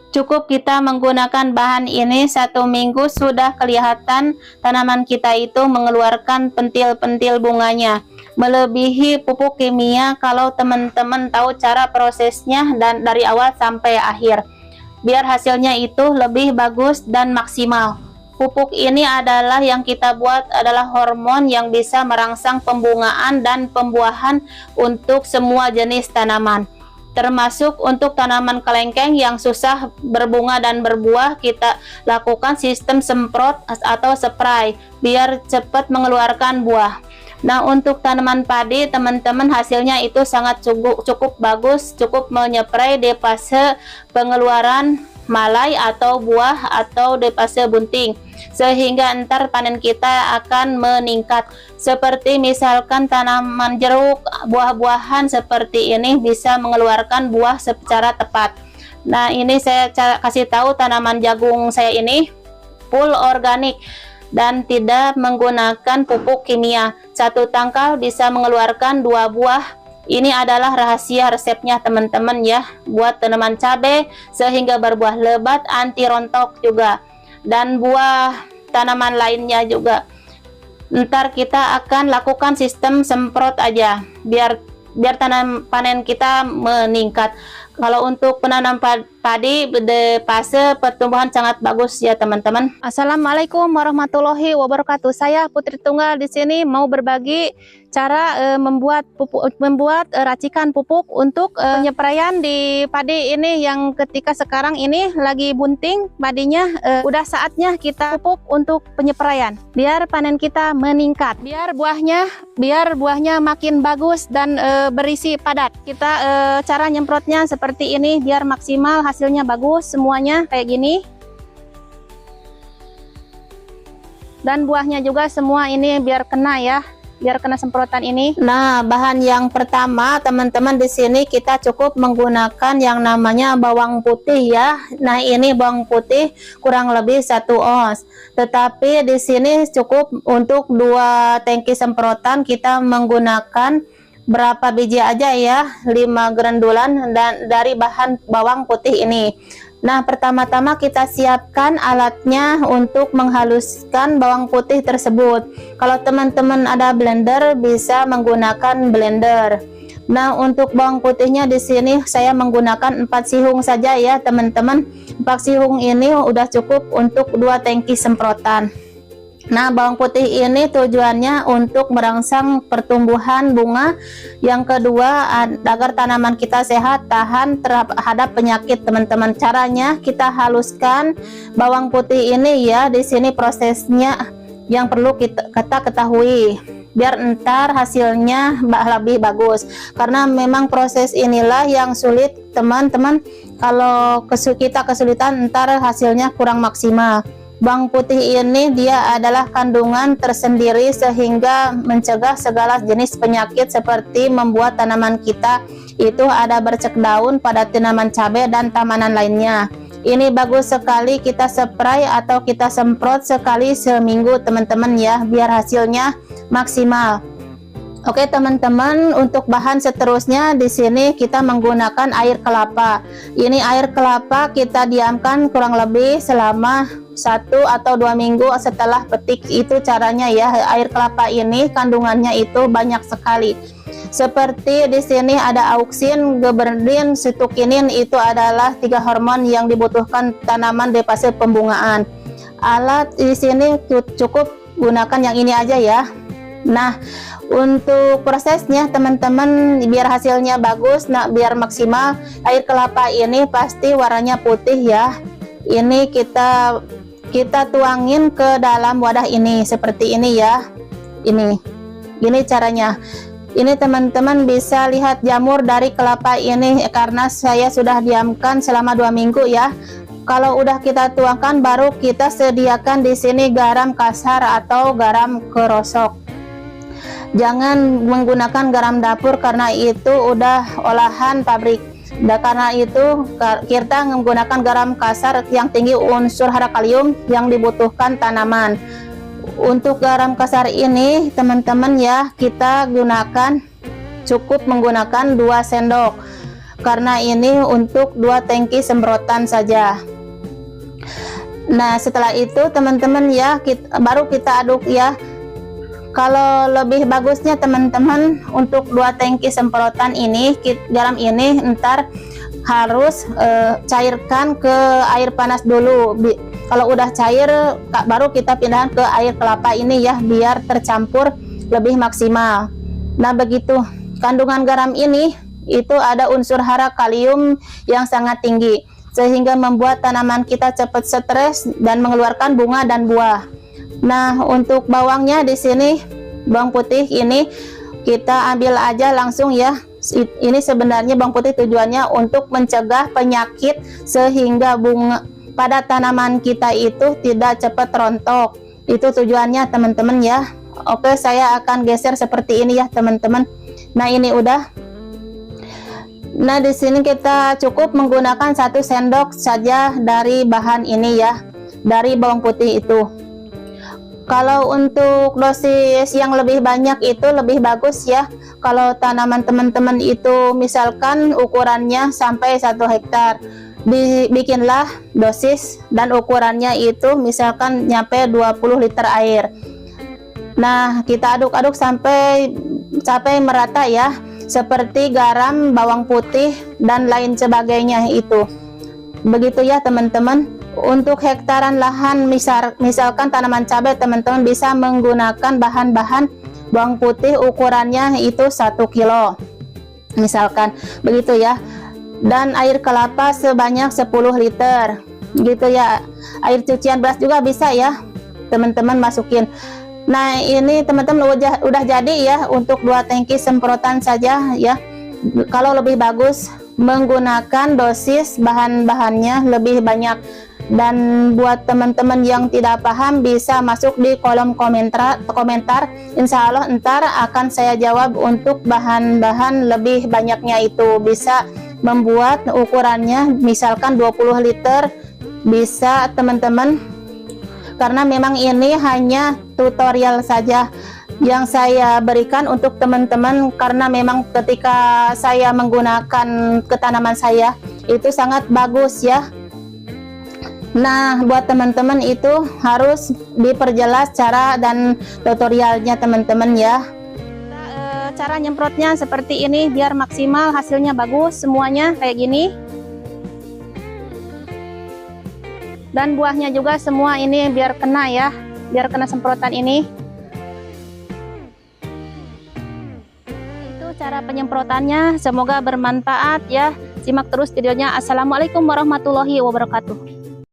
Cukup kita menggunakan bahan ini 1 minggu sudah kelihatan tanaman kita itu mengeluarkan pentil-pentil bunganya, melebihi pupuk kimia kalau teman-teman tahu cara prosesnya dan dari awal sampai akhir. Biar hasilnya itu lebih bagus dan maksimal. Pupuk ini adalah yang kita buat adalah hormon yang bisa merangsang pembungaan dan pembuahan untuk semua jenis tanaman. Termasuk untuk tanaman kelengkeng yang susah berbunga dan berbuah, kita lakukan sistem semprot atau spray biar cepat mengeluarkan buah. Nah, untuk tanaman padi teman-teman hasilnya itu sangat cukup bagus, cukup menyepray di fase pengeluaran malai atau buah atau di fase bunting, sehingga ntar panen kita akan meningkat. Seperti misalkan tanaman jeruk, buah-buahan seperti ini bisa mengeluarkan buah secara tepat. Nah, ini saya kasih tahu tanaman jagung saya ini full organik dan tidak menggunakan pupuk kimia. 1 tangkal bisa mengeluarkan 2 buah. Ini adalah rahasia resepnya teman-teman ya, buat tanaman cabai sehingga berbuah lebat, anti rontok juga, dan buah tanaman lainnya juga. Ntar kita akan lakukan sistem semprot aja biar panen kita meningkat. Kalau untuk penanam padi di fase pertumbuhan sangat bagus ya teman-teman. Assalamualaikum warahmatullahi wabarakatuh. Saya Putri Tunggal di sini mau berbagi cara membuat racikan pupuk untuk penyepraian di padi ini yang ketika sekarang ini lagi bunting padinya. Udah saatnya kita pupuk untuk penyepraian biar panen kita meningkat, biar buahnya makin bagus dan berisi padat. Kita cara nyemprotnya seperti ini biar maksimal hasilnya bagus semuanya kayak gini. Dan buahnya juga semua ini biar kena ya, biar kena semprotan ini. Nah, bahan yang pertama teman-teman di sini kita cukup menggunakan yang namanya bawang putih ya. Nah, ini bawang putih kurang lebih 1 ons. Tetapi di sini cukup untuk 2 tangki semprotan kita menggunakan berapa biji aja ya, 5 grandulan dan dari bahan bawang putih ini. Nah, pertama-tama kita siapkan alatnya untuk menghaluskan bawang putih tersebut. Kalau teman-teman ada blender bisa menggunakan blender. Nah, untuk bawang putihnya di sini saya menggunakan 4 sihung saja ya teman-teman. 4 sihung ini udah cukup untuk 2 tangki semprotan. Nah, bawang putih ini tujuannya untuk merangsang pertumbuhan bunga. Yang kedua, agar tanaman kita sehat, tahan terhadap penyakit teman-teman. Caranya kita haluskan bawang putih ini ya. Di sini prosesnya yang perlu kita ketahui biar ntar hasilnya lebih bagus. Karena memang proses inilah yang sulit teman-teman. Kalau kita kesulitan ntar hasilnya kurang maksimal. Bawang putih ini dia adalah kandungan tersendiri sehingga mencegah segala jenis penyakit seperti membuat tanaman kita itu ada bercek daun pada tanaman cabai dan tanaman lainnya. Ini bagus sekali kita spray atau kita semprot sekali seminggu teman-teman ya, biar hasilnya maksimal. Oke teman-teman, untuk bahan seterusnya di sini kita menggunakan air kelapa. Ini air kelapa kita diamkan kurang lebih selama 1 atau 2 minggu setelah petik. Itu caranya ya. Air kelapa ini kandungannya itu banyak sekali. Seperti di sini ada auksin, gabardin, situkinin, itu adalah 3 hormon yang dibutuhkan tanaman di fase pembungaan. Alat di sini cukup gunakan yang ini aja ya. Nah, untuk prosesnya teman-teman biar hasilnya bagus, nah biar maksimal, air kelapa ini pasti warnanya putih ya. Ini kita tuangin ke dalam wadah ini seperti ini ya. Ini caranya. Ini teman-teman bisa lihat jamur dari kelapa ini karena saya sudah diamkan selama 2 minggu ya. Kalau udah kita tuangkan baru kita sediakan di sini garam kasar atau garam kerosok. Jangan menggunakan garam dapur karena itu udah olahan pabrik. Karena itu kita menggunakan garam kasar yang tinggi unsur hara kalium yang dibutuhkan tanaman. Untuk garam kasar ini teman-teman ya, kita gunakan cukup menggunakan 2 sendok. karena ini untuk 2 tangki semprotan saja. Nah, setelah itu teman-teman ya, baru kita aduk ya. Kalau lebih bagusnya teman-teman untuk 2 tangki semprotan ini, garam ini ntar harus cairkan ke air panas dulu. Kalau udah cair baru kita pindahkan ke air kelapa ini ya, biar tercampur lebih maksimal. Nah, begitu. Kandungan garam ini itu ada unsur hara kalium yang sangat tinggi, sehingga membuat tanaman kita cepat stres dan mengeluarkan bunga dan buah. Nah, untuk bawangnya di sini, bawang putih ini kita ambil aja langsung ya. Ini sebenarnya bawang putih tujuannya untuk mencegah penyakit sehingga bunga pada tanaman kita itu tidak cepat rontok. Itu tujuannya teman-teman ya. Oke, saya akan geser seperti ini ya teman-teman. Nah, ini udah. Nah, di sini kita cukup menggunakan 1 sendok saja dari bahan ini ya, dari bawang putih itu. Kalau untuk dosis yang lebih banyak itu lebih bagus ya. Kalau tanaman teman-teman itu misalkan ukurannya sampai 1 hektar, bikinlah dosis dan ukurannya itu misalkan nyampe 20 liter air. Nah, kita aduk-aduk sampai merata ya, seperti garam, bawang putih dan lain sebagainya itu. Begitu ya teman-teman. Untuk hektaran lahan misalkan tanaman cabai, teman-teman bisa menggunakan bahan-bahan bawang putih ukurannya itu 1 kilo misalkan, begitu ya. Dan air kelapa sebanyak 10 liter gitu ya. Air cucian beras juga bisa ya teman-teman masukin. Nah, ini teman-teman udah jadi ya untuk 2 tangki semprotan saja ya. Kalau lebih bagus menggunakan dosis bahan-bahannya lebih banyak. Dan buat teman-teman yang tidak paham bisa masuk di kolom komentar. Insya Allah ntar akan saya jawab untuk bahan-bahan lebih banyaknya itu. Bisa membuat ukurannya misalkan 20 liter bisa teman-teman. Karena memang ini hanya tutorial saja yang saya berikan untuk teman-teman, karena memang ketika saya menggunakan ke tanaman saya itu sangat bagus ya. Nah, buat teman-teman itu harus diperjelas cara dan tutorialnya teman-teman ya. Cara nyemprotnya seperti ini biar maksimal hasilnya bagus semuanya kayak gini. Dan buahnya juga semua ini biar kena ya, biar kena semprotan ini. Itu cara penyemprotannya, semoga bermanfaat ya. Simak terus videonya. Assalamualaikum warahmatullahi wabarakatuh.